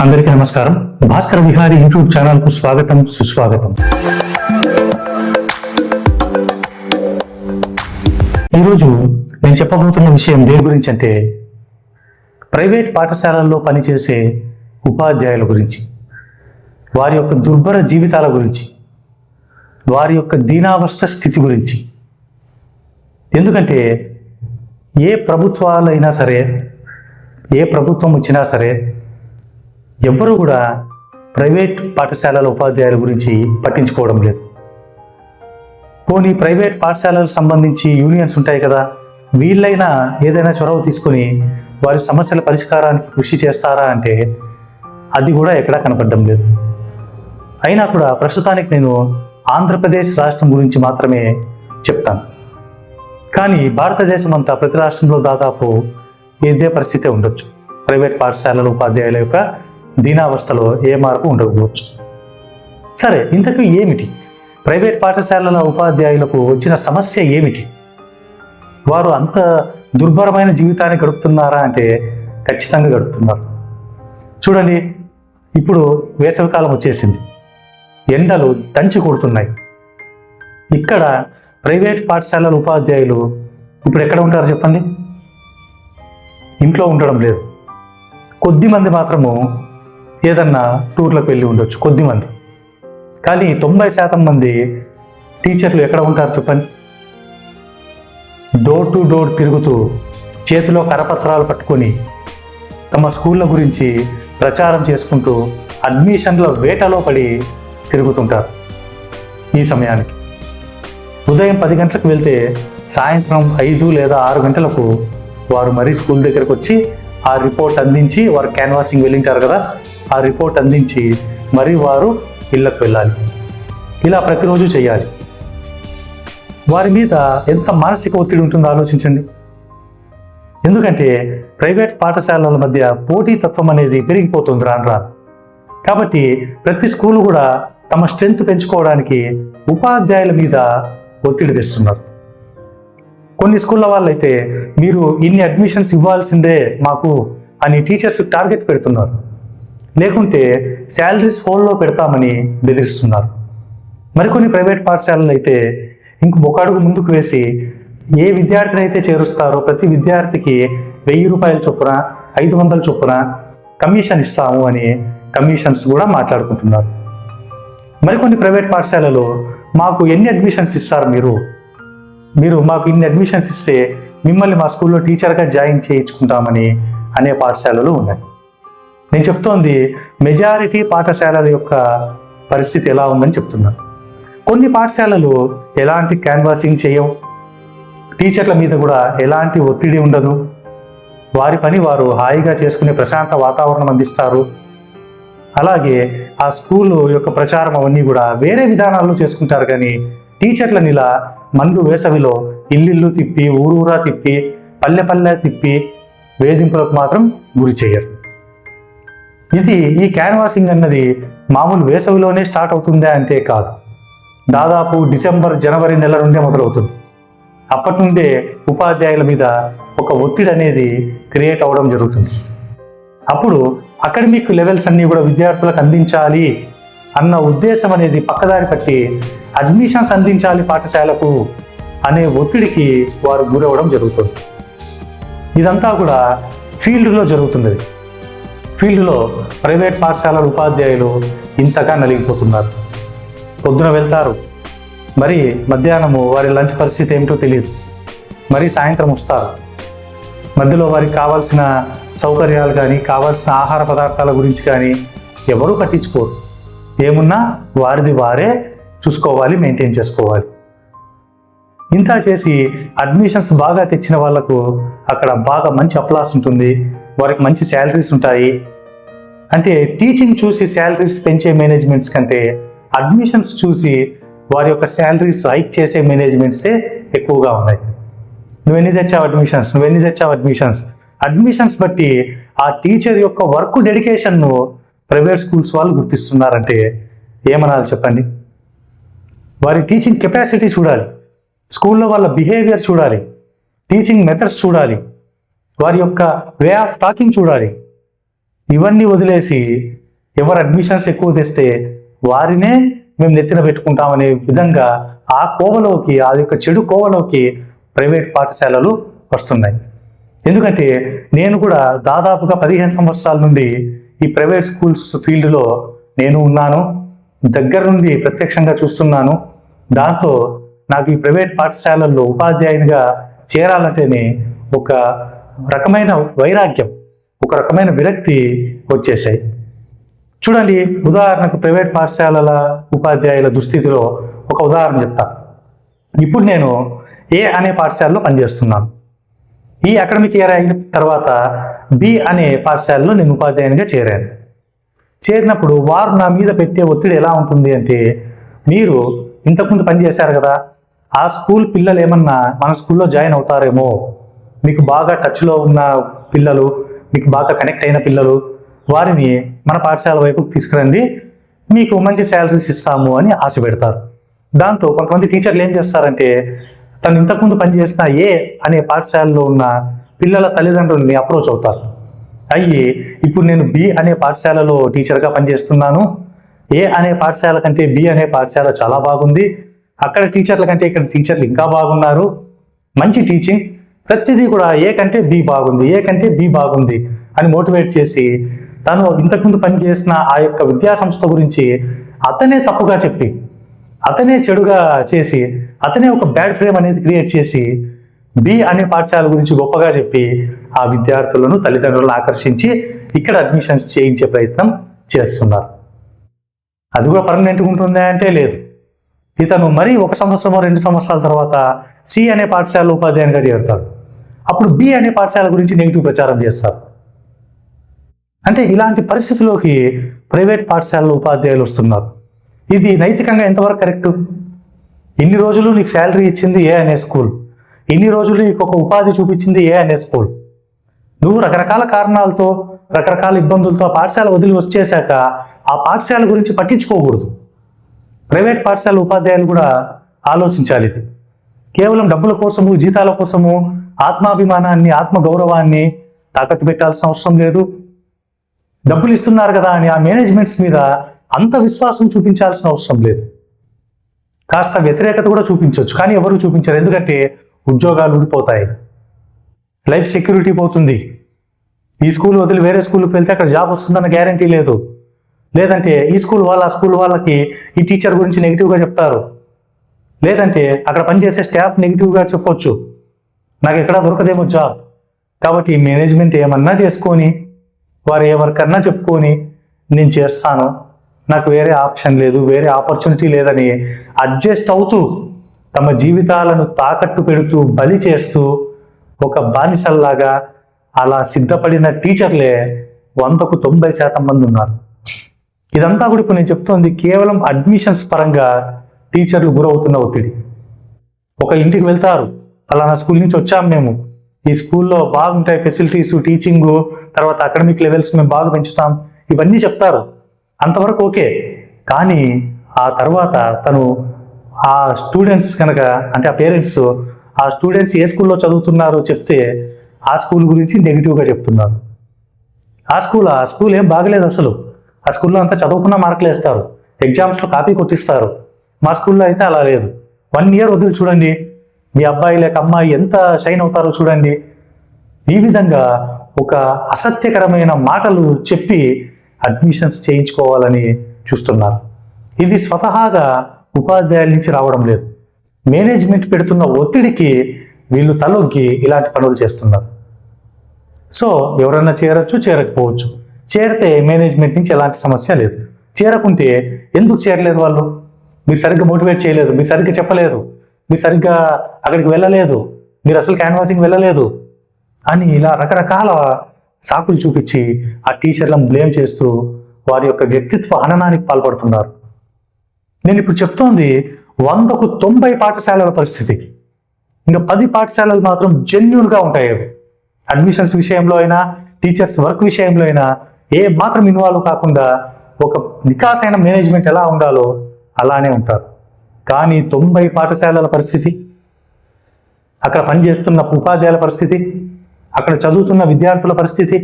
అందరికీ నమస్కారం. Bhaskara Vihari YouTube channel కు స్వాగతం, సుస్వాగతం. ఈరోజు నేను చెప్పబోతున్న విషయం దేని గురించి అంటే ప్రైవేట్ పాఠశాలల్లో పనిచేసే ఉపాధ్యాయుల గురించి, వారి యొక్క దుర్భర జీవితాల గురించి, వారి యొక్క దీనావస్థ స్థితి గురించి. ఎందుకంటే ఏ ప్రభుత్వాలైనా సరే, ఏ ప్రభుత్వం వచ్చినా సరే, ఎవ్వరూ కూడా ప్రైవేట్ పాఠశాలల ఉపాధ్యాయుల గురించి పట్టించుకోవడం లేదు. పోనీ ప్రైవేట్ పాఠశాలలకు సంబంధించి యూనియన్స్ ఉంటాయి కదా, వీళ్ళైనా ఏదైనా చొరవ తీసుకొని వారి సమస్యల పరిష్కారానికి కృషి చేస్తారా అంటే అది కూడా ఎక్కడా కనపడడం లేదు. అయినా కూడా ప్రస్తుతానికి నేను ఆంధ్రప్రదేశ్ రాష్ట్రం గురించి మాత్రమే చెప్తాను. కానీ భారతదేశం అంతా ప్రతి రాష్ట్రంలో దాదాపు ఇదే పరిస్థితే ఉండొచ్చు. ప్రైవేట్ పాఠశాలల ఉపాధ్యాయుల యొక్క దీనావస్థలో ఏ మార్పు ఉండకపోవచ్చు. సరే, ఇంతకు ఏమిటి ప్రైవేట్ పాఠశాలల ఉపాధ్యాయులకు వచ్చిన సమస్య ఏమిటి? వారు అంత దుర్భరమైన జీవితాన్ని గడుపుతున్నారా అంటే ఖచ్చితంగా గడుపుతున్నారు. చూడండి, ఇప్పుడు వేసవికాలం వచ్చేసింది, ఎండలు దంచి కొడుతున్నాయి. ఇక్కడ ప్రైవేట్ పాఠశాలల ఉపాధ్యాయులు ఇప్పుడు ఎక్కడ ఉంటారు చెప్పండి? ఇంట్లో ఉండడం లేదు. కొద్దిమంది మాత్రము ఏదన్నా టూర్లకు వెళ్ళి ఉండొచ్చు, కొద్దిమంది. కానీ 90% మంది టీచర్లు ఎక్కడ ఉంటారు చెప్పండి? డోర్ టు డోర్ తిరుగుతూ, చేతిలో కరపత్రాలు పట్టుకొని తమ స్కూళ్ళ గురించి ప్రచారం చేసుకుంటూ అడ్మిషన్ల వేటలో పడి తిరుగుతుంటారు. ఈ సమయానికి ఉదయం 10 గంటలకు వెళ్తే సాయంత్రం 5 లేదా 6 గంటలకు వారు మరీ స్కూల్ దగ్గరకు వచ్చి ఆ రిపోర్ట్ అందించి, వారు క్యాన్వాసింగ్ వెళ్ళింటారు కదా, ఆ రిపోర్ట్ అందించి మరి వారు ఇళ్ళకు వెళ్ళాలి. ఇలా ప్రతిరోజు చేయాలి. వారి మీద ఎంత మానసిక ఒత్తిడి ఉంటుందో ఆలోచించండి. ఎందుకంటే ప్రైవేట్ పాఠశాలల మధ్య పోటీతత్వం అనేది పెరిగిపోతుంది రాను రాను. కాబట్టి ప్రతి స్కూలు కూడా తమ స్ట్రెంత్ పెంచుకోవడానికి ఉపాధ్యాయుల మీద ఒత్తిడి తెస్తున్నారు. కొన్ని స్కూళ్ళ వాళ్ళైతే మీరు ఇన్ని అడ్మిషన్స్ ఇవ్వాల్సిందే మాకు అని టీచర్స్ టార్గెట్ పెడుతున్నారు. లేకుంటే శాలరీస్ హోల్డ్లో పెడతామని బెదిరిస్తున్నారు. మరికొన్ని ప్రైవేట్ పాఠశాలలు అయితే ఒక అడుగు ముందుకు వేసి ఏ విద్యార్థిని అయితే చేరుస్తారో ప్రతి విద్యార్థికి 1000 రూపాయల చొప్పున, 500 చొప్పున కమిషన్ ఇస్తాము అని కమిషన్స్ కూడా మాట్లాడుకుంటున్నారు. మరికొన్ని ప్రైవేట్ పాఠశాలలో మాకు ఎన్ని అడ్మిషన్స్ ఇస్తారు మీరు మాకు ఇన్ని అడ్మిషన్స్ ఇస్తే మిమ్మల్ని మా స్కూల్లో టీచర్గా జాయిన్ చేయించుకుంటామని అనే పాఠశాలలు ఉన్నాయి. నేను చెప్తోంది మెజారిటీ పాఠశాలల యొక్క పరిస్థితి ఎలా ఉందని చెప్తున్నాను. కొన్ని పాఠశాలలు ఎలాంటి క్యాన్వాసింగ్ చేయవు, టీచర్ల మీద కూడా ఎలాంటి ఒత్తిడి ఉండదు, వారి పని వారు హాయిగా చేసుకునే ప్రశాంత వాతావరణం అందిస్తారు. అలాగే ఆ స్కూలు యొక్క ప్రచారం అవన్నీ కూడా వేరే విధానాల్లో చేసుకుంటారు. కానీ టీచర్లని ఇలా మండు వేసవిలో ఇల్లు తిప్పి, ఊరూరా తిప్పి, పల్లె తిప్పి వేధింపులకు మాత్రం గురి చేయరు. ఈ క్యాన్వాసింగ్ అన్నది మామూలు వేసవిలోనే స్టార్ట్ అవుతుందా అంటే కాదు. దాదాపు డిసెంబర్, జనవరి నెల నుండే మొదలవుతుంది. అప్పటి నుండే ఉపాధ్యాయుల మీద ఒక ఒత్తిడి అనేది క్రియేట్ అవ్వడం జరుగుతుంది. అప్పుడు అకాడమిక్ లెవెల్స్ అన్నీ కూడా విద్యార్థులకు అందించాలి అన్న ఉద్దేశం అనేది పక్కదారి పట్టి అడ్మిషన్స్ అందించాలి పాఠశాలకు అనే ఒత్తిడికి వారు గురవడం జరుగుతుంది. ఇదంతా కూడా ఫీల్డ్లో జరుగుతున్నది. ఫీల్డ్లో ప్రైవేట్ పాఠశాలల ఉపాధ్యాయులు ఇంతగా నలిగిపోతున్నారు. పొద్దున వెళ్తారు, మరి మధ్యాహ్నము వారి లంచ్ పరిస్థితి ఏమిటో తెలియదు, మరి సాయంత్రం వస్తారు. మధ్యలో వారికి కావాల్సిన సౌకర్యాలు కానీ, కావాల్సిన ఆహార పదార్థాల గురించి కానీ ఎవరూ పట్టించుకోరు. ఏమున్నా వారిది వారే చూసుకోవాలి, మెయింటైన్ చేసుకోవాలి. ఇంత చేసి అడ్మిషన్స్ బాగా తెచ్చిన వాళ్లకు అక్కడ బాగా మంచి అప్లాస్ ఉంటుంది, వారికి మంచి శాలరీస్ ఉంటాయి. అంటే టీచింగ్ చూసి శాలరీస్ పెంచే మేనేజ్మెంట్స్ కంటే అడ్మిషన్స్ చూసి వారి యొక్క శాలరీస్ హైక్ చేసే మేనేజ్మెంట్సే ఎక్కువగా ఉన్నాయి. నువ్వెన్ని తెచ్చావు అడ్మిషన్స్ బట్టి ఆ టీచర్ యొక్క వర్క్ డెడికేషన్ను ప్రైవేట్ స్కూల్స్ వాళ్ళు గుర్తిస్తున్నారంటే ఏమనాలి చెప్పండి? వారి టీచింగ్ కెపాసిటీ చూడాలి, స్కూల్లో వాళ్ళ బిహేవియర్ చూడాలి, టీచింగ్ మెథడ్స్ చూడాలి, వారి యొక్క వే ఆఫ్ టాకింగ్ చూడాలి. ఇవన్నీ వదిలేసి ఎవరు అడ్మిషన్స్ ఎక్కువ తెస్తే వారినే మేము నెత్తిన పెట్టుకుంటామనే విధంగా ఆ కోవలోకి, ఆ యొక్క చెడు కోవలోకి ప్రైవేట్ పాఠశాలలు వస్తున్నాయి. ఎందుకంటే నేను కూడా దాదాపుగా 15 సంవత్సరాల నుండి ఈ ప్రైవేట్ స్కూల్స్ ఫీల్డ్లో నేను ఉన్నాను, దగ్గర నుండి ప్రత్యక్షంగా చూస్తున్నాను. దాంతో నాకు ఈ ప్రైవేట్ పాఠశాలల్లో ఉపాధ్యాయునిగా చేరాలంటేనే ఒక రకమైన వైరాగ్యం, ఒక రకమైన విరక్తి వచ్చేసాయి. చూడండి, ఉదాహరణకు ప్రైవేట్ పాఠశాలల ఉపాధ్యాయుల దుస్థితిలో ఒక ఉదాహరణ చెప్తా. ఇప్పుడు నేను ఏ అనే పాఠశాలలో పనిచేస్తున్నాను. ఈ అకాడమిక్ ఇయర్ అయిన తర్వాత బి అనే పాఠశాలలో నేను ఉపాధ్యాయునిగా చేరాను. చేరినప్పుడు వారు నా మీద పెట్టే ఒత్తిడి ఎలా ఉంటుంది అంటే, మీరు ఇంతకుముందు పనిచేశారు కదా, ఆ స్కూల్ పిల్లలు ఏమన్నా మన స్కూల్లో జాయిన్ అవుతారేమో, మీకు బాగా టచ్లో ఉన్న పిల్లలు, మీకు బాగా కనెక్ట్ అయిన పిల్లలు, వారిని మన పాఠశాల వైపుకి తీసుకురండి, మీకు మంచి శాలరీస్ ఇస్తాము అని ఆశ పెడతారు. దాంతో కొంతమంది టీచర్లు ఏం చేస్తారంటే, తను ఇంతకుముందు పనిచేసిన ఏ అనే పాఠశాలలో ఉన్న పిల్లల తల్లిదండ్రుల్ని అప్రోచ్ అవుతారు. అయ్యి ఇప్పుడు నేను బి అనే పాఠశాలలో టీచర్గా పనిచేస్తున్నాను, ఏ అనే పాఠశాల కంటే బి అనే పాఠశాల చాలా బాగుంది, అక్కడ టీచర్ల కంటే ఇక్కడ టీచర్లు ఇంకా బాగున్నారు, మంచి టీచింగ్, ప్రతిదీ కూడా ఏ కంటే బి బాగుంది, ఏ కంటే బి బాగుంది అని మోటివేట్ చేసి, తను ఇంతకుముందు పనిచేసిన ఆ యొక్క విద్యా సంస్థ గురించి అతనే తప్పుగా చెప్పి, అతనే చెడుగా చేసి, అతనే ఒక బ్యాడ్ ఫ్రేమ్ అనేది క్రియేట్ చేసి బి అనే పాఠశాల గురించి గొప్పగా చెప్పి ఆ విద్యార్థులను, తల్లిదండ్రులను ఆకర్షించి ఇక్కడ అడ్మిషన్స్ చేయించే ప్రయత్నం చేస్తున్నారు. అది కూడా పర్మనెంట్గా ఉంటుందా అంటే లేదు. ఇతను మరీ 1 సంవత్సరమో 2 సంవత్సరాల తర్వాత సి అనే పాఠశాల ఉపాధ్యాయునిగా చేరుతాడు. అప్పుడు బి అనే పాఠశాల గురించి నెగిటివ్ ప్రచారం చేస్తారు. అంటే ఇలాంటి పరిస్థితిలోకి ప్రైవేట్ పాఠశాలల ఉపాధ్యాయులు వస్తున్నారు. ఇది నైతికంగా ఎంతవరకు కరెక్టు? ఇన్ని రోజులు నీకు శాలరీ ఇచ్చింది ఏ అనే స్కూల్, ఇన్ని రోజులు నీకు ఒక ఉపాధి చూపించింది ఏ అనే స్కూల్. నువ్వు రకరకాల కారణాలతో, రకరకాల ఇబ్బందులతో ఆ పాఠశాల వదిలి వచ్చేశాక ఆ పాఠశాల గురించి పట్టించుకోకూడదు. ప్రైవేట్ పాఠశాల ఉపాధ్యాయులు కూడా ఆలోచించాలి. ఇది కేవలం డబ్బుల కోసము, జీతాల కోసము ఆత్మాభిమానాన్ని, ఆత్మగౌరవాన్ని తాకట్టు పెట్టాల్సిన అవసరం లేదు. డబ్బులు ఇస్తున్నారు కదా అని ఆ మేనేజ్మెంట్స్ మీద అంత విశ్వాసం చూపించాల్సిన అవసరం లేదు. కాస్త వ్యతిరేకత కూడా చూపించవచ్చు, కానీ ఎవరు చూపించరు. ఎందుకంటే ఉద్యోగాలు ఊడిపోతాయి, లైఫ్ సెక్యూరిటీ పోతుంది. ఈ స్కూల్ వదిలి వేరే స్కూల్కి వెళ్తే అక్కడ జాబ్ వస్తుందన్న గ్యారంటీ లేదు. లేదంటే ఈ స్కూల్ వాళ్ళ, ఆ స్కూల్ వాళ్ళకి ఈ టీచర్ గురించి నెగిటివ్గా చెప్తారు. లేదంటే అక్కడ పనిచేసే స్టాఫ్ నెగిటివ్గా చెప్పొచ్చు, నాకు ఎక్కడా దొరకదేమో జాబ్. కాబట్టి మేనేజ్మెంట్ ఏమన్నా చేసుకొని, వారు ఏ వర్క్ అన్నా చెప్పుకొని నేను చేస్తాను, నాకు వేరే ఆప్షన్ లేదు, వేరే ఆపర్చునిటీ లేదని అడ్జస్ట్ అవుతూ తమ జీవితాలను తాకట్టు పెడుతూ, బలి చేస్తూ ఒక బానిసల్లాగా అలా సిద్ధపడిన టీచర్లే 100కు 90% మంది ఉన్నారు. ఇదంతా కూడా ఇప్పుడు నేను చెప్తోంది కేవలం అడ్మిషన్స్ పరంగా టీచర్లు గురవుతున్న ఒత్తిడి. ఒక ఇంటికి వెళ్తారు, అలానా స్కూల్ నుంచి వచ్చాము మేము, ఈ స్కూల్లో బాగుంటాయి ఫెసిలిటీస్, టీచింగు, తర్వాత అకాడమిక్ లెవెల్స్ మేము బాగా పెంచుతాం, ఇవన్నీ చెప్తారు. అంతవరకు ఓకే. కానీ ఆ తర్వాత తను ఆ స్టూడెంట్స్ కనుక, అంటే ఆ పేరెంట్స్ ఆ స్టూడెంట్స్ ఏ స్కూల్లో చదువుతున్నారో చెప్తే ఆ స్కూల్ గురించి నెగిటివ్గా చెప్తున్నారు. ఆ స్కూల్ ఏం బాగలేదు అసలు, ఆ స్కూల్లో అంతా చదువుకున్న మార్కులు వేస్తారు, ఎగ్జామ్స్లో కాపీ కొట్టిస్తారు. మా స్కూల్లో అయితే అలా లేదు. 1 ఇయర్ వదిలి చూడండి, మీ అబ్బాయి లేక అమ్మాయి ఎంత షైన్ అవుతారో చూడండి. ఈ విధంగా ఒక అసత్యకరమైన మాటలు చెప్పి అడ్మిషన్స్ చేయించుకోవాలని చూస్తున్నారు. ఇది స్వతహాగా ఉపాధ్యాయుల నుంచి రావడం లేదు. మేనేజ్మెంట్ పెడుతున్న ఒత్తిడికి వీళ్ళు తలొగ్గి ఇలాంటి పనులు చేస్తున్నారు. సో ఎవరన్నా చేరొచ్చు, చేరకపోవచ్చు. చేరితే మేనేజ్మెంట్ నుంచి ఎలాంటి సమస్య లేదు. చేరకుంటే ఎందుకు చేరలేదు వాళ్ళు? మీరు సరిగ్గా మోటివేట్ చేయలేదు, మీరు సరిగ్గా చెప్పలేదు, మీరు సరిగ్గా అక్కడికి వెళ్ళలేదు, మీరు అసలు క్యాన్వాసింగ్ వెళ్ళలేదు అని ఇలా రకరకాల సాకులు చూపించి ఆ టీచర్లను బ్లేమ్ చేస్తూ వారి యొక్క వ్యక్తిత్వ హననానికి పాల్పడుతున్నారు. నేను ఇప్పుడు చెప్తోంది 100కు 90 పాఠశాలల పరిస్థితి. ఇంకా 10 పాఠశాలలు మాత్రం జెన్యూన్గా ఉంటాయి. అడ్మిషన్స్ విషయంలో అయినా, టీచర్స్ వర్క్ విషయంలో అయినా ఏ మాత్రం ఇన్వాల్వ్ కాకుండా ఒక నికాసైన మేనేజ్మెంట్ ఎలా ఉండాలో అలానే ఉంటారు. కానీ 90 పాఠశాలల పరిస్థితి, అక్కడ పనిచేస్తున్న ఉపాధ్యాయుల పరిస్థితి, అక్కడ చదువుతున్న విద్యార్థుల పరిస్థితి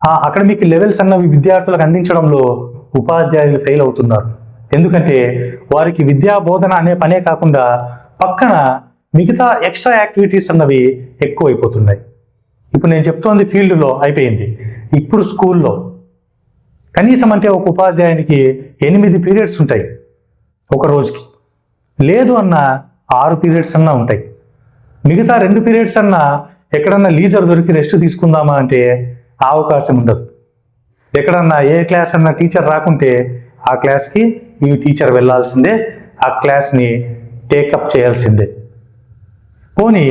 ఆ అకాడమిక్ లెవెల్స్ అన్నవి విద్యార్థులకు అందించడంలో ఉపాధ్యాయులు ఫెయిల్ అవుతున్నారు. ఎందుకంటే వారికి విద్యా బోధన అనే పనే కాకుండా పక్కన మిగతా ఎక్స్ట్రా యాక్టివిటీస్ అన్నవి ఎక్కువ అయిపోతున్నాయి. ఇప్పుడు నేను చెప్తోంది ఫీల్డ్లో అయిపోయింది. ఇప్పుడు స్కూల్లో కనీసం అంటే ఒక ఉపాధ్యాయునికి 8 పీరియడ్స్ ఉంటాయి ఒక రోజుకి, లేదు అన్న 6 పీరియడ్స్ అన్నా ఉంటాయి. మిగతా 2 పీరియడ్స్ అన్నా ఎక్కడన్నా లీజర్ దొరికి రెస్ట్ తీసుకుందామా అంటే ఆ అవకాశం ఉండదు. ఎక్కడన్నా ఏ క్లాస్ అన్నా టీచర్ రాకుంటే ఆ క్లాస్కి ఈ టీచర్ వెళ్ళాల్సిందే, ఆ క్లాస్ని టేకప్ చేయాల్సిందే. పోనీ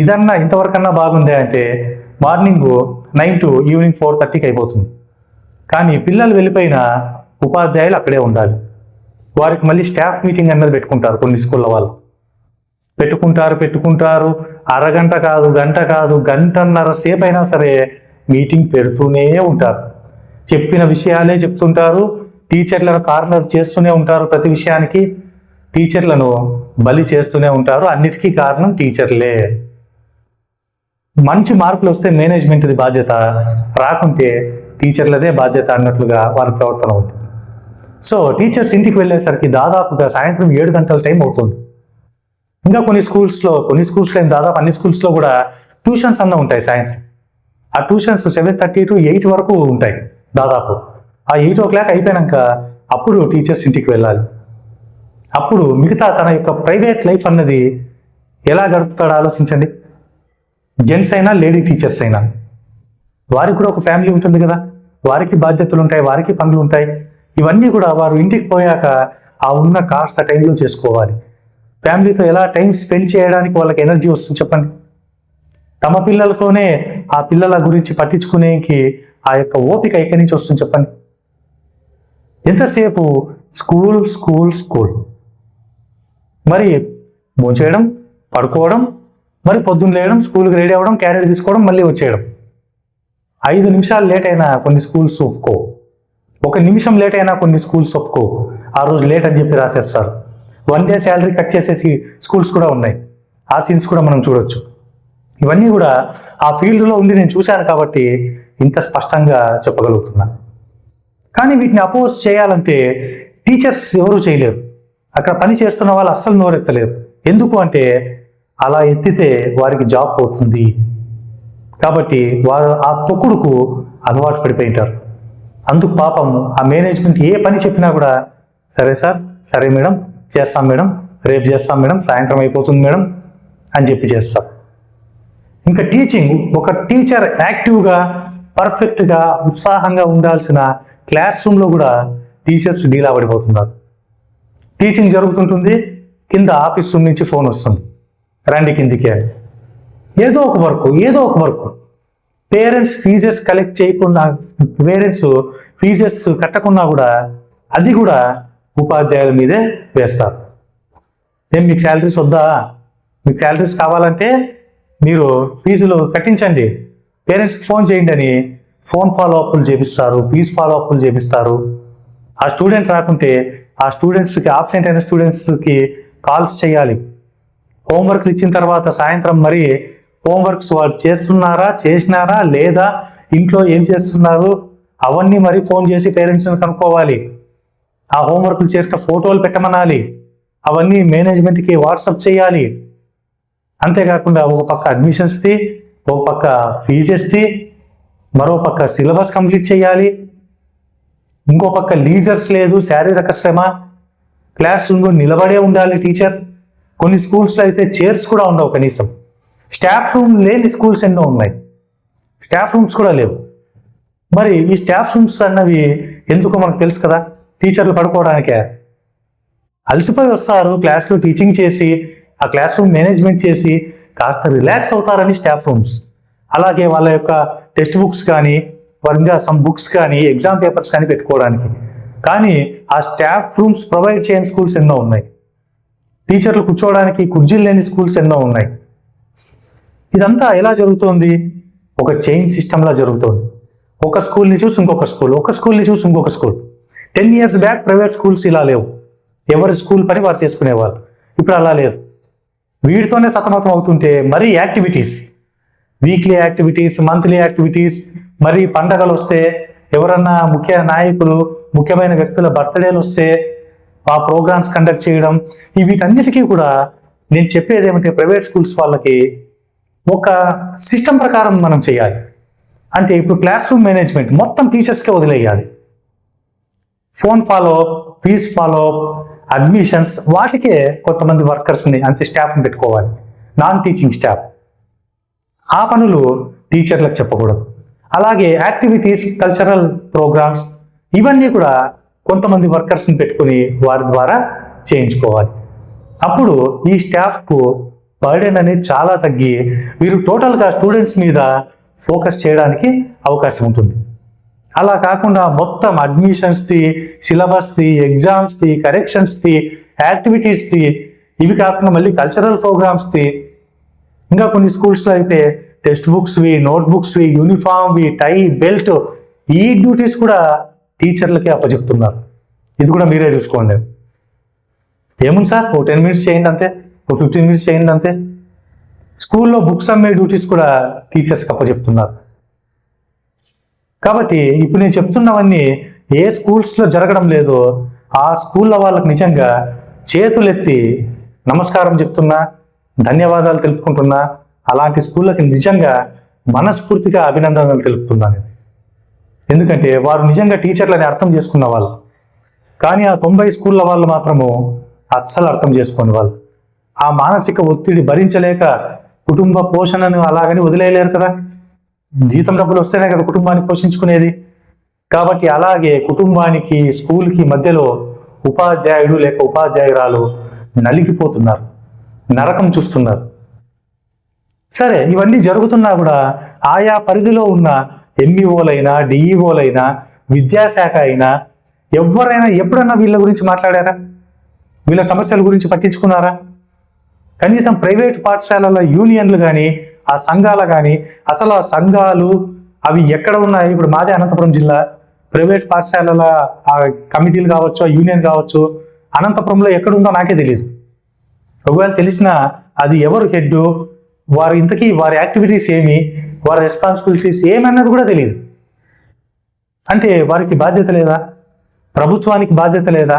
ఇదన్నా ఇంతవరకన్నా బాగుందే అంటే మార్నింగ్ 9 to ఈవినింగ్ 4:30కి అయిపోతుంది. కానీ పిల్లలు వెళ్ళిపోయిన ఉపాధ్యాయులు అక్కడే ఉండాలి. వారికి మళ్ళీ స్టాఫ్ మీటింగ్ అన్నది పెట్టుకుంటారు. కొన్ని స్కూళ్ళ వాళ్ళు పెట్టుకుంటారు. అరగంట కాదు, గంట కాదు, గంటన్నర సేపు అయినా సరే మీటింగ్ పెడుతూనే ఉంటారు. చెప్పిన విషయాలే చెప్తుంటారు. టీచర్లను కార్నర్ చేస్తూనే ఉంటారు. ప్రతి విషయానికి టీచర్లను బలి చేస్తూనే ఉంటారు. అన్నిటికీ కారణం టీచర్లే. మంచి మార్కులు వస్తే మేనేజ్మెంట్ది బాధ్యత, రాకుంటే టీచర్లదే బాధ్యత అన్నట్లుగా వారి ప్రవర్తన అవుతుంది. సో టీచర్స్ ఇంటికి వెళ్ళేసరికి దాదాపుగా సాయంత్రం 7 గంటల టైం అవుతుంది. ఇంకా కొన్ని స్కూల్స్లో దాదాపు అన్ని స్కూల్స్లో కూడా ట్యూషన్స్ అన్న ఉంటాయి సాయంత్రం. ఆ ట్యూషన్స్ 7:30 to 8 వరకు ఉంటాయి దాదాపు. ఆ 8 o'clock అయిపోయాక అప్పుడు టీచర్స్ ఇంటికి వెళ్ళాలి. అప్పుడు మిగతా తన యొక్క ప్రైవేట్ లైఫ్ అన్నది ఎలా గడుపుతాడో ఆలోచించండి. జెంట్స్ అయినా లేడీ టీచర్స్ అయినా వారికి కూడా ఒక ఫ్యామిలీ ఉంటుంది కదా, వారికి బాధ్యతలు ఉంటాయి, వారికి పనులు ఉంటాయి. ఇవన్నీ కూడా వారు ఇంటికి పోయాక ఆ ఉన్న కాస్త టైంలో చేసుకోవాలి. ఫ్యామిలీతో ఎలా టైం స్పెండ్ చేయడానికి వాళ్ళకి ఎనర్జీ వస్తుంది చెప్పండి. తమ పిల్లలతోనే ఆ పిల్లల గురించి పట్టించుకునేకి ఆ యొక్క ఓపిక ఎక్కడి నుంచి వస్తుంది చెప్పండి. ఎంతసేపు స్కూల్ స్కూల్ స్కూల్, మరి భోంచేయడం, పడుకోవడం, మరి పొద్దున్న లేయడం, స్కూల్కి రెడీ అవ్వడం, క్యారియర్ తీసుకోవడం, మళ్ళీ వచ్చేయడం. 5 నిమిషాలు లేట్ అయినా కొన్ని స్కూల్స్ ఒప్పుకో, 1 నిమిషం లేట్ అయినా కొన్ని స్కూల్స్ ఒప్పుకో. ఆ రోజు లేట్ అని చెప్పి రాసేస్తారు. 1 day శాలరీ కట్ చేసేసి స్కూల్స్ కూడా ఉన్నాయి. ఆ సీన్స్ కూడా మనం చూడొచ్చు. ఇవన్నీ కూడా ఆ ఫీల్డ్లో ఉండి నేను చూశాను కాబట్టి ఇంత స్పష్టంగా చెప్పగలుగుతున్నాను. కానీ వీటిని అపోజ్ చేయాలంటే టీచర్స్ ఎవరూ చేయలేరు. అక్కడ పని చేస్తున్న వాళ్ళు అస్సలు నోరెత్తలేరు. ఎందుకు అంటే అలా ఎత్తితే వారికి జాబ్ పోతుంది కాబట్టి వారు ఆ తొక్కుడుకు అలవాటు పడిపోయి ఉంటారు. అందుకు పాపం ఆ మేనేజ్మెంట్ ఏ పని చెప్పినా కూడా సరే సార్, సరే మేడం, చేస్తాం మేడం, రేపు చేస్తాం మేడం, సాయంత్రం అయిపోతుంది మేడం అని చెప్పి చేస్తాం. ఇంకా టీచింగ్, ఒక టీచర్ యాక్టివ్గా, పర్ఫెక్ట్గా, ఉత్సాహంగా ఉండాల్సిన క్లాస్ రూమ్లో కూడా టీచర్స్ డీలా పడిపోతున్నారు. టీచింగ్ జరుగుతుంటుంది, కింద ఆఫీస్ రూమ్ నుంచి ఫోన్ వస్తుంది, రండి కిందికి అని. ఏదో ఒక వర్క్ పేరెంట్స్ ఫీజెస్ కలెక్ట్ చేయకుండా, పేరెంట్స్ ఫీజెస్ కట్టకున్నా కూడా అది కూడా ఉపాధ్యాయుల మీదే వేస్తారు. మీకు శాలరీస్ వద్దా, మీకు శాలరీస్ కావాలంటే మీరు ఫీజులు కట్టించండి, పేరెంట్స్కి ఫోన్ చేయండి అని ఫోన్ ఫాలో అప్లు చేపిస్తారు, ఫీజు ఫాలో అప్లు చేపిస్తారు. ఆ స్టూడెంట్ రాకుంటే ఆ స్టూడెంట్స్కి, ఆబ్సెంట్ అయిన స్టూడెంట్స్కి కాల్స్ చేయాలి. హోంవర్క్లు ఇచ్చిన తర్వాత సాయంత్రం మరి హోంవర్క్స్ వాళ్ళు చేసినారా లేదా, ఇంట్లో ఏం చేస్తున్నారు అవన్నీ మరి ఫోన్ చేసి పేరెంట్స్ని కనుక్కోవాలి. ఆ హోంవర్క్లు చేసిన ఫోటోలు పెట్టమనాలి, అవన్నీ మేనేజ్మెంట్కి వాట్సాప్ చేయాలి. అంతేకాకుండా ఒక పక్క అడ్మిషన్స్ది, ఒక పక్క ఫీజెస్ది, మరో పక్క సిలబస్ కంప్లీట్ చేయాలి, ఇంకో పక్క లీజర్స్ లేదు, శారీరక శ్రమ, క్లాస్ రూమ్లో నిలబడే ఉండాలి టీచర్. కొన్ని స్కూల్స్లో అయితే చైర్స్ కూడా ఉండవు కనీసం. స్టాఫ్ రూమ్ లేని స్కూల్స్ ఎన్నో ఉన్నాయి, స్టాఫ్ రూమ్స్ కూడా లేవు. మరి ఈ స్టాఫ్ రూమ్స్ అన్నవి ఎందుకో మనకు తెలుసు కదా, టీచర్లు పడుకోవడానికే. అలసిపోయి వస్తారు, క్లాస్లో టీచింగ్ చేసి, ఆ క్లాస్ రూమ్ మేనేజ్మెంట్ చేసి కాస్త రిలాక్స్ అవుతారని స్టాఫ్ రూమ్స్. అలాగే వాళ్ళ యొక్క టెక్స్ట్ బుక్స్ కానీ, ఇంకా సమ్ బుక్స్ కానీ, ఎగ్జామ్ పేపర్స్ కానీ పెట్టుకోవడానికి. కానీ ఆ స్టాఫ్ రూమ్స్ ప్రొవైడ్ చేయని స్కూల్స్ ఎన్నో ఉన్నాయి. టీచర్లు కూర్చోవడానికి కుర్చీలు లేని స్కూల్స్ ఎన్నో ఉన్నాయి. ఇదంతా ఎలా జరుగుతోంది? ఒక చైన్ సిస్టంలా జరుగుతోంది. ఒక స్కూల్ని చూసి ఇంకొక స్కూల్, ఒక స్కూల్ని చూసి ఇంకొక school. 10 years back private schools ఇలా లేవు, ఎవరి స్కూల్ పని వారు చేసుకునేవాళ్ళు. ఇప్పుడు అలా లేదు. వీటితోనే సతమతం అవుతుంటే మరి activities, weekly activities, monthly activities, మరి పండగలు వస్తే, ఎవరన్నా ముఖ్య నాయకులు, ముఖ్యమైన వ్యక్తుల బర్త్డేలు వస్తే ఆ ప్రోగ్రామ్స్ కండక్ట్ చేయడం, వీటన్నిటికీ కూడా నేను చెప్పేది ఏమంటే ప్రైవేట్ స్కూల్స్ వాళ్ళకి ఒక సిస్టమ్ ప్రకారం మనం చేయాలి. అంటే ఇప్పుడు క్లాస్ రూమ్ మేనేజ్మెంట్ మొత్తం టీచర్స్కే వదిలేయాలి. Phone follow up, fees follow up, admissions వాటికే కొంతమంది వర్కర్స్ని అంతే స్టాఫ్ని పెట్టుకోవాలి, నాన్ టీచింగ్ స్టాఫ్. ఆ పనులు టీచర్లకు చెప్పకూడదు. అలాగే యాక్టివిటీస్, కల్చరల్ ప్రోగ్రామ్స్ ఇవన్నీ కూడా కొంతమంది వర్కర్స్ని పెట్టుకుని వారి ద్వారా చేయించుకోవాలి. అప్పుడు ఈ స్టాఫ్కు బర్డెన్ అనేది చాలా తగ్గి వీరు టోటల్గా స్టూడెంట్స్ మీద ఫోకస్ చేయడానికి అవకాశం ఉంటుంది. అలా కాకుండా మొత్తం అడ్మిషన్స్ది, సిలబస్ది, ఎగ్జామ్స్ది, కరెక్షన్స్ది, యాక్టివిటీస్ది, ఇవి కాకుండా మళ్ళీ కల్చరల్ ప్రోగ్రామ్స్ది, ఇంకా కొన్ని స్కూల్స్లో అయితే టెక్స్ట్ బుక్స్వి, నోట్ బుక్స్వి, యూనిఫామ్వి, టై, బెల్ట్, ఈ డ్యూటీస్ కూడా టీచర్లకే అప్పచెప్తున్నారు. ఇది కూడా మీరే చూసుకోండి. ఏముంది సార్, ఓ 10 minutes చేయండి అంతే, ఓ 15 minutes చేయండి అంతే. స్కూల్లో బుక్స్ అమ్మే డ్యూటీస్ కూడా టీచర్స్కి అప్పచెప్తున్నారు. కాబట్టి ఇప్పుడు నేను చెప్తున్నవన్నీ ఏ స్కూల్స్లో జరగడం లేదో ఆ స్కూల్లో వాళ్ళకి నిజంగా చేతులెత్తి నమస్కారం చెప్తున్నా, ధన్యవాదాలు తెలుపుకుంటున్నా. అలాంటి స్కూళ్ళకి నిజంగా మనస్ఫూర్తిగా అభినందనలు తెలుపుతున్నాను. ఎందుకంటే వారు నిజంగా టీచర్లని అర్థం చేసుకున్న వాళ్ళు. కానీ ఆ 90 స్కూళ్ళ వాళ్ళు మాత్రము అస్సలు అర్థం చేసుకోని వాళ్ళు. ఆ మానసిక ఒత్తిడి భరించలేక కుటుంబ పోషణను అలాగని వదిలేయలేరు కదా. జీతం డబ్బులు వస్తేనే కదా కుటుంబాన్ని పోషించుకునేది. కాబట్టి అలాగే కుటుంబానికి, స్కూల్కి మధ్యలో ఉపాధ్యాయుడు లేక ఉపాధ్యాయురాలు నలిగిపోతున్నారు, నరకం చూస్తున్నారు. సరే, ఇవన్నీ జరుగుతున్నా కూడా ఆయా పరిధిలో ఉన్న ఎంఈఓలైనా, డిఈఓలైనా, విద్యాశాఖ అయినా ఎవరైనా ఎప్పుడన్నా వీళ్ళ గురించి మాట్లాడారా? వీళ్ళ సమస్యల గురించి పట్టించుకున్నారా? కనీసం ప్రైవేట్ పాఠశాలల యూనియన్లు కానీ, ఆ సంఘాలు కానీ, అసలు ఆ సంఘాలు అవి ఎక్కడ ఉన్నాయి? ఇప్పుడు మాదే అనంతపురం జిల్లా. ప్రైవేట్ పాఠశాలల ఆ కమిటీలు కావచ్చు, ఆ యూనియన్ కావచ్చు, అనంతపురంలో ఎక్కడుందో నాకే తెలియదు. ఒకవేళ తెలిసినా అది ఎవరు హెడ్, వారు ఇంతకీ వారి యాక్టివిటీస్ ఏమి, వారి రెస్పాన్సిబిలిటీస్ ఏమన్నది కూడా తెలియదు. అంటే వారికి బాధ్యత లేదా? ప్రభుత్వానికి బాధ్యత లేదా?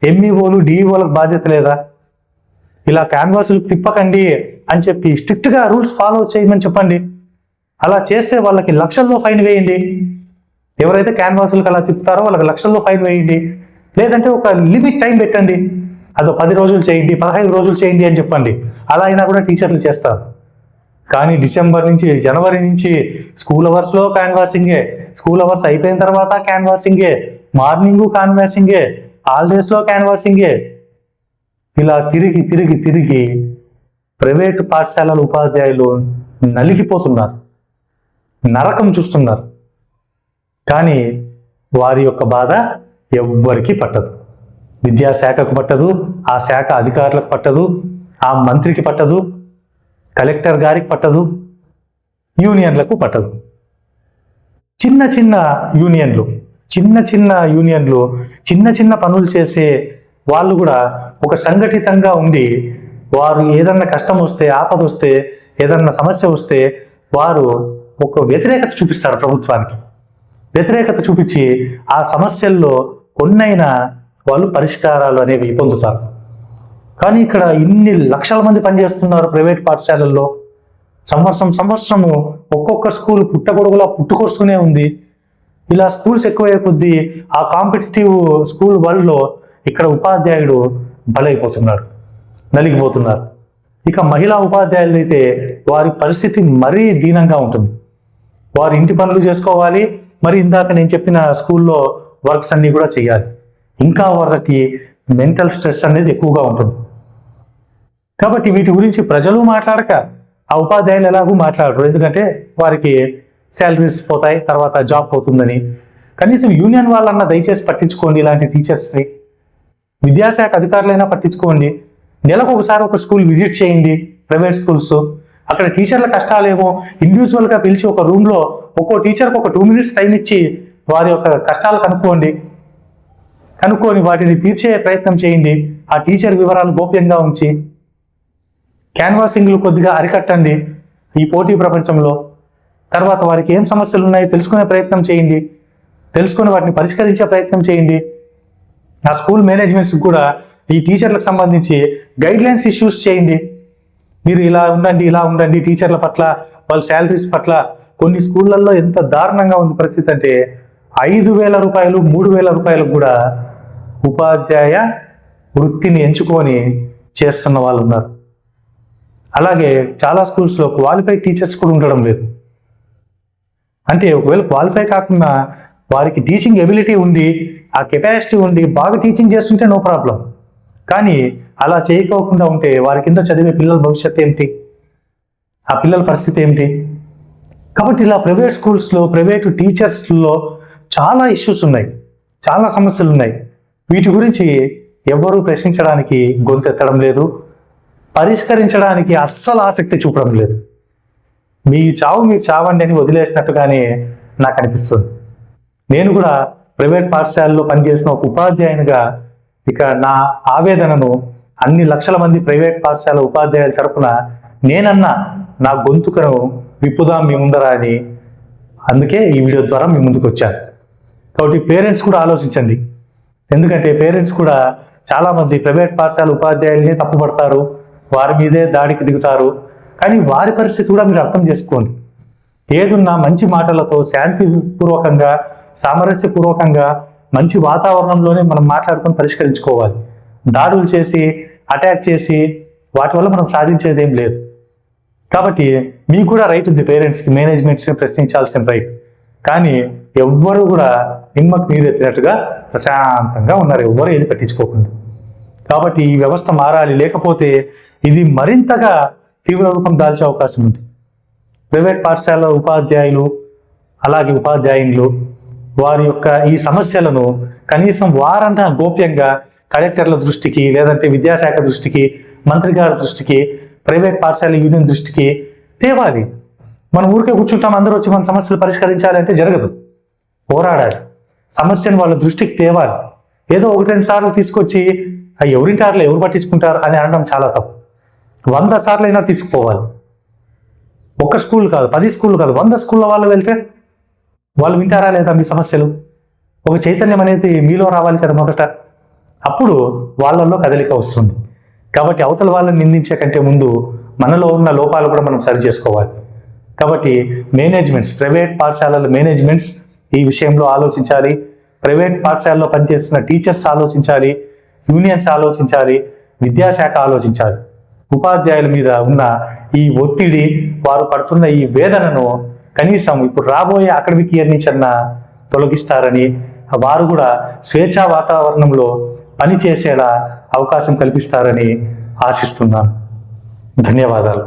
ఎంఈఓలు, డిఈఓలకు బాధ్యత లేదా? ఇలా క్యాన్వాసులు తిప్పకండి అని చెప్పి స్ట్రిక్ట్గా రూల్స్ ఫాలో చేయమని చెప్పండి. అలా చేస్తే వాళ్ళకి లక్షల్లో ఫైన్ వేయండి. ఎవరైతే క్యాన్వాసులకు అలా తిప్పుతారో వాళ్ళకి లక్షల్లో ఫైన్ వేయండి. లేదంటే ఒక లిమిట్ టైం పెట్టండి. అదో 10 రోజులు చేయండి, 15 రోజులు చేయండి అని చెప్పండి. అలా అయినా కూడా టీచర్లు చేస్తారు. కానీ డిసెంబర్ నుంచి, జనవరి నుంచి స్కూల్ అవర్స్లో క్యాన్వాసింగే, స్కూల్ అవర్స్ అయిపోయిన తర్వాత క్యాన్వాసింగే, మార్నింగ్ క్యాన్వాసింగే, హాలిడేస్లో క్యాన్వాసింగే. ఇలా తిరిగి తిరిగి తిరిగి ప్రైవేటు పాఠశాలల ఉపాధ్యాయులు నలిగిపోతున్నారు, నరకం చూస్తున్నారు. కానీ వారి యొక్క బాధ ఎవ్వరికీ పట్టదు. విద్యాశాఖకు పట్టదు, ఆ శాఖ అధికారులకు పట్టదు, ఆ మంత్రికి పట్టదు, కలెక్టర్ గారికి పట్టదు, యూనియన్లకు పట్టదు. చిన్న చిన్న యూనియన్లు చిన్న చిన్న పనులు చేసే వాళ్ళు కూడా ఒక సంఘటితంగా ఉండి వారు ఏదన్నా కష్టం వస్తే, ఆపద వస్తే, ఏదన్నా సమస్య వస్తే వారు ఒక వ్యతిరేకత చూపిస్తారు ప్రభుత్వానికి. వ్యతిరేకత చూపించి ఆ సమస్యల్లో కొన్నైనా వాళ్ళు పరిష్కారాలు అనేవి పొందుతారు. కానీ ఇక్కడ ఇన్ని లక్షల మంది పనిచేస్తున్నారు ప్రైవేట్ పాఠశాలల్లో. సంవత్సరము ఒక్కొక్క స్కూల్ పుట్టగొడుగులా పుట్టుకొస్తూనే ఉంది. ఇలా స్కూల్స్ ఎక్కువయ్యే కొద్దీ ఆ కాంపిటేటివ్ స్కూల్ వరల్డ్లో ఇక్కడ ఉపాధ్యాయుడు బలైపోతున్నాడు, నలిగిపోతున్నారు. ఇక మహిళా ఉపాధ్యాయులు అయితే వారి పరిస్థితి మరీ దీనంగా ఉంటుంది. వారు ఇంటి పనులు చేసుకోవాలి, మరి ఇందాక నేను చెప్పిన స్కూల్లో వర్క్స్ అన్నీ కూడా చేయాలి. ఇంకా వారికి మెంటల్ స్ట్రెస్ అనేది ఎక్కువగా ఉంటుంది. కాబట్టి వీటి గురించి ప్రజలు మాట్లాడక ఆ ఉపాధ్యాయులు ఎలాగూ మాట్లాడరు. ఎందుకంటే వారికి శాలరీస్ పోతాయి, తర్వాత జాబ్ పోతుందని. కనీసం యూనియన్ వాళ్ళన్నా దయచేసి పట్టించుకోండి ఇలాంటి టీచర్స్ని. విద్యాశాఖ అధికారులైనా పట్టించుకోండి. నెలకు ఒకసారి ఒక స్కూల్ విజిట్ చేయండి, ప్రైవేట్ స్కూల్స్. అక్కడ టీచర్ల కష్టాలేమో ఇండివిజువల్గా పిలిచి ఒక రూమ్లో ఒక్కో టీచర్కి ఒక 2 minutes టైం ఇచ్చి వారి యొక్క కష్టాలు కనుక్కొని వాటిని తీర్చే ప్రయత్నం చేయండి. ఆ టీచర్ వివరాలు గోప్యంగా ఉంచి క్యాన్వాసింగ్లు కొద్దిగా అరికట్టండి ఈ పోటీ ప్రపంచంలో. తర్వాత వారికి ఏం సమస్యలు ఉన్నాయో తెలుసుకునే ప్రయత్నం చేయండి, తెలుసుకుని వాటిని పరిష్కరించే ప్రయత్నం చేయండి. ఆ స్కూల్ మేనేజ్మెంట్స్కి కూడా ఈ టీచర్లకు సంబంధించి గైడ్లైన్స్ ఇష్యూస్ చేయండి. మీరు ఇలా ఉండండి టీచర్ల పట్ల, వాళ్ళ శాలరీస్ పట్ల. కొన్ని స్కూళ్ళల్లో ఎంత దారుణంగా ఉంది పరిస్థితి అంటే 5,000 రూపాయలు 3,000 రూపాయలకు కూడా ఉపాధ్యాయ వృత్తిని ఎంచుకొని చేస్తున్న వాళ్ళు ఉన్నారు. అలాగే చాలా స్కూల్స్లో క్వాలిఫైడ్ టీచర్స్ కూడా ఉండడం లేదు. అంటే ఒకవేళ క్వాలిఫై కాకుండా వారికి టీచింగ్ ఎబిలిటీ ఉండి, ఆ కెపాసిటీ ఉండి బాగా టీచింగ్ చేస్తుంటే నో ప్రాబ్లం. కానీ అలా చేయకోకుండా ఉంటే వారి కింద చదివే పిల్లల భవిష్యత్తు ఏమిటి, ఆ పిల్లల పరిస్థితి ఏమిటి? కాబట్టి ఇలా ప్రైవేట్ స్కూల్స్లో, ప్రైవేటు టీచర్స్లో చాలా ఇష్యూస్ ఉన్నాయి, చాలా సమస్యలు ఉన్నాయి. వీటి గురించి ఎవరూ ప్రశ్నించడానికి గొంతెత్తడం లేదు, పరిష్కరించడానికి అస్సలు ఆసక్తి చూపడం లేదు. మీ చావు మీరు చావండి అని వదిలేసినట్టుగానే నాకు అనిపిస్తుంది. నేను కూడా ప్రైవేట్ పాఠశాలలో పనిచేసిన ఒక ఉపాధ్యాయునిగా ఇక నా ఆవేదనను అన్ని లక్షల మంది ప్రైవేట్ పాఠశాల ఉపాధ్యాయుల తరపున నేనన్నా నా గొంతుకను విప్పుదాం మీ ముందరా అని, అందుకే ఈ వీడియో ద్వారా మీ ముందుకు వచ్చాను. కాబట్టి పేరెంట్స్ కూడా ఆలోచించండి. ఎందుకంటే పేరెంట్స్ కూడా చాలామంది ప్రైవేట్ పాఠశాల ఉపాధ్యాయుల్ని తప్పుపడతారు, వారి మీదే దాడికి దిగుతారు. కానీ వారి పరిస్థితి కూడా మీరు అర్థం చేసుకోండి. ఏదున్నా మంచి మాటలతో, శాంతిపూర్వకంగా, సామరస్యపూర్వకంగా, మంచి వాతావరణంలోనే మనం మాట్లాడుకొని పరిష్కరించుకోవాలి. దాడులు చేసి, అటాక్ చేసి వాటి వల్ల మనం సాధించేది ఏం లేదు. కాబట్టి మీకు కూడా రైట్ ఉంది, పేరెంట్స్కి, మేనేజ్మెంట్స్ని ప్రశ్నించాల్సిన రైట్. కానీ ఎవ్వరూ కూడా నిమ్మకు నీరు ఎత్తినట్టుగా ప్రశాంతంగా ఉన్నారు, ఎవ్వరూ ఏది పట్టించుకోకుండా. కాబట్టి ఈ వ్యవస్థ మారాలి, లేకపోతే ఇది మరింతగా తీవ్ర రూపం దాల్చే అవకాశం ఉంది. ప్రైవేట్ పాఠశాల ఉపాధ్యాయులు అలాగే ఉపాధ్యాయులు వారి యొక్క ఈ సమస్యలను కనీసం వారన్నా గోప్యంగా కలెక్టర్ల దృష్టికి, లేదంటే విద్యాశాఖ దృష్టికి, మంత్రి గారి దృష్టికి, ప్రైవేట్ పాఠశాల యూనియన్ దృష్టికి తేవాలి. మనం ఊరికే కూర్చుంటాం, అందరూ వచ్చి మన సమస్యలు పరిష్కరించాలంటే జరగదు. పోరాడాలి, సమస్యను వాళ్ళ దృష్టికి తేవాలి. ఏదో 1-2 సార్లు తీసుకొచ్చి ఎవరింటారులో ఎవరు పట్టించుకుంటారు అని అనడం చాలా తప్పు. 100 సార్లు అయినా తీసుకుపోవాలి. ఒక్క స్కూల్ కాదు, 10 స్కూళ్ళు కాదు, 100 స్కూళ్ళ వాళ్ళు వెళ్తే వాళ్ళు వింటారా లేదా మీ సమస్యలు? ఒక చైతన్యం అనేది మీలో రావాలి కదా మొదట, అప్పుడు వాళ్ళల్లో కదలిక వస్తుంది. కాబట్టి అవతల వాళ్ళని నిందించే కంటే ముందు మనలో ఉన్న లోపాలు కూడా మనం సరి చేసుకోవాలి. కాబట్టి మేనేజ్మెంట్స్, ప్రైవేట్ పాఠశాలల మేనేజ్మెంట్స్ ఈ విషయంలో ఆలోచించాలి. ప్రైవేట్ పాఠశాలలో పనిచేస్తున్న టీచర్స్ ఆలోచించాలి, యూనియన్స్ ఆలోచించాలి, విద్యాశాఖ ఆలోచించాలి. ఉపాధ్యాయుల మీద ఉన్న ఈ ఒత్తిడి, వారు పడుతున్న ఈ వేదనను కనీసం ఇప్పుడు రాబోయే అకాడమిక్ ఇయర్ నుంచి అన్నా తొలగిస్తారని, వారు కూడా స్వేచ్ఛా వాతావరణంలో పనిచేసేలా అవకాశం కల్పిస్తారని ఆశిస్తున్నాను. ధన్యవాదాలు.